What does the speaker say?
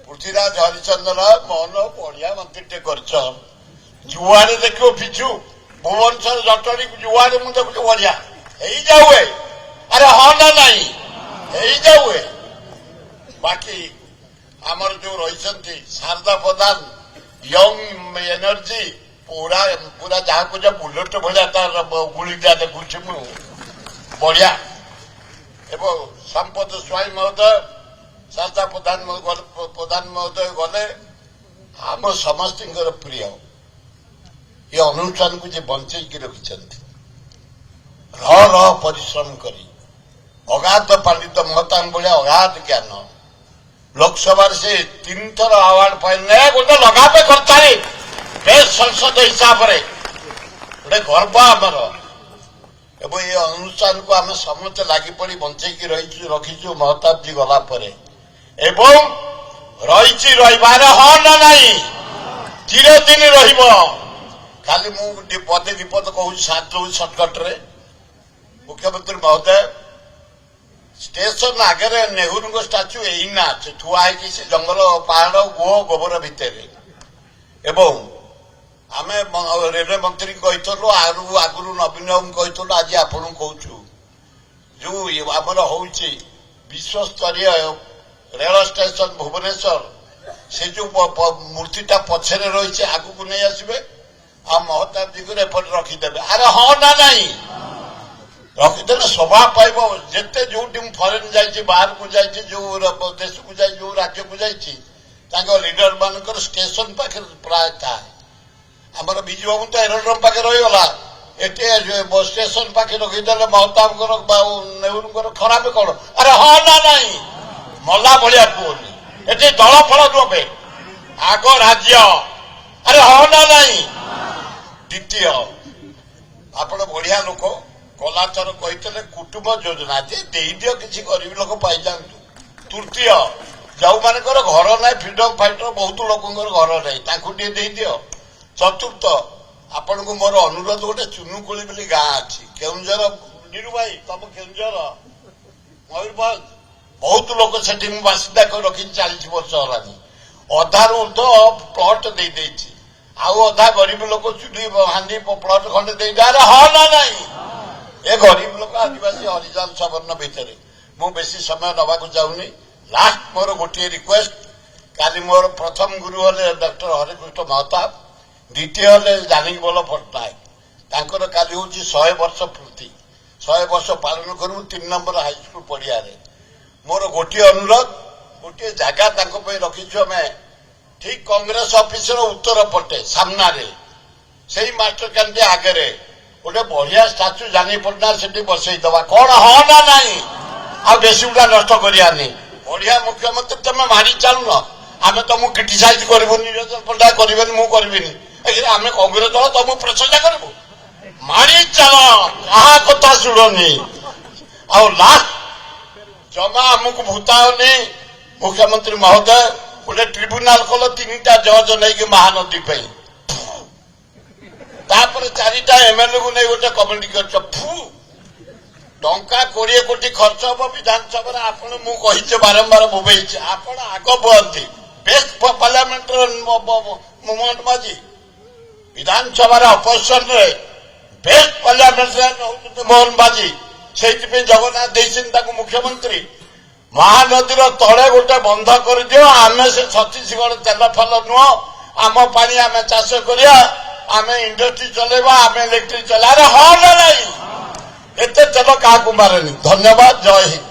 पृथ्वीराज हरिचंद्र मोहन बढ़िया मंत्री कर जुआरे देख पिछु भुवनेश्वर जटणी जुआरे मुझे बढ़िया जाऊे अरे हाँ ना नहीं जाऊे बाकी आमर जो रही शारदा प्रधान यंग एनर्जी पूरा पूरा जहाँ को जब बुलेट भाया गुड़ा देखुची मु बढ़िया एवं संपद स्वाई महोदय शारदा प्रधान महोदय गले आम समस्त प्रिय ये अनुष्ठान को बंचेकी रखिंट रह परिश्रम कर अगाध पंडित महतान भाया अगाध ज्ञान लोकसभा से 3 थर अवार्ड पाइले गोटे लगापे करता बेस्ट संसद हिसाब से गोटे गर्व आमर एवं ये अनुष्ठान को आम समस्त लगी पड़ी बंचेकी रखीचु महताब जी गला एवं रही रही हाँ ना नहीं चिरदिन खाली मुझे पदे विपद कहूँ सर्टकट रे मुख्यमंत्री महोदय स्टेशन आगे नेहरू स्टाच्यू एना ठुआ से जंगल पहाड़ गो गोबर भितर एवं आम रेलवे मंत्री कहीलु आगु नवीन बाबू कहीलु आज आपन कहूँ जो आमर हूँ विश्वस्तरीय रेल स्टेशन भुवनेश्वर से जो मूर्तिटा पछरे रही आगू नहीं आसबे आ महताब जी को एपटे रखीदे अरे हाँ ना नहीं रखीदे शोभा पाइब जिते जो फरेन जाइए बाहर को जाइए जो देश को जाए जो राज्य को जाइए लीडर मान स्टेशन पाखे प्राय था आमर विजु बाबू तो एरोड्रम पाखे रहीगला एटे स्टेशन पाखे रखीदे महताब नेहरू खराब कौन अरे हाँ ना नहीं मल्ला भाया कहनी ये दल फल नुहे आग राज्य अरे हाँ ना नहीं द्वितीय आपण बढ़िया लोक कलाचर कहते कुटुंब योजना जे दियो किसी गरीब लोक पाई जातु तृतीय जो मान घर ना फ्रीडम फाइटर बहुत लोक घर ना दियो चतुर्थ आपण को मोर अनुरोध गोटे चुनुकुली बोली गाँ अच्छी केउंझर नीरू भाई तुम केउंझर मयूरभंज बहुत लोक से बासिंदा रखी 40 वर्ष है अधार ऊर्ध प्लट दे आउ अधा गरीब लोक चुली हांडी प्लट खंडे दे हाँ ना नहीं ए गरीब लोक आदिवासी हरिजन सवर्ण भितर मु बेसी समय नवाक चाहूनी लास्ट मोर गोटे रिक्वेस्ट काली मोर प्रथम गुरु हेले डॉक्टर हरिकृष्ण महताब द्वितीय हेले जानकी बल्लभ पट्टनायक काली हूँ 100 वर्ष पूर्ति 100 वर्ष पालन करूँ 3 नंबर हाईस्कल पड़िया मोर गोटे अनुरोध गोटे जगह रखीचु आम ठीक कांग्रेस ऑफिस उत्तर पटे सामना से मास्टर कैंटी आगे गोटे बढ़िया स्टाच्यू जानी पड़ना से बसईदवा कौन हाँ ना नहीं आ बेसी गुड़ा नष्ट करानी बढ़िया मुख्यमंत्री तुम मारी चलुन आम तुमको क्रिटिसाइज करूँ निरंजन पंडा करें आम कांग्रेस दल तुमको प्रशंसा करूँ मारी चल क्या कथा शुणी आ लास्ट जमा आमको भूताओनी मुख्यमंत्री महोदय गोटे ट्रिब्यूनाल कल 3टा जज नहीं महानदी तापर 4टा एमएलए को नहीं गोटे कमिटी कर टंका 20 कोटी खर्च हम विधानसभा आपड़ मुझे बारंबार बोबई आपण आग बहती बेस्ट पार्लियामेंटर मोहन माझी विधानसभा अपोजिशन बेस्ट पार्लियामेंटर मोहन माझी से जगन्नाथ देते मुख्यमंत्री महानदीर तले गोटे बंध कर दियो आम से छत्तीसगढ़ तेल फल नुह आम पानी आम चाष करिया आम इंडस्ट्री चलेबा आम इलेक्ट्रिक चला हाँ ना नहीं एते तेल क्या मारे धन्यवाद जय हिंद।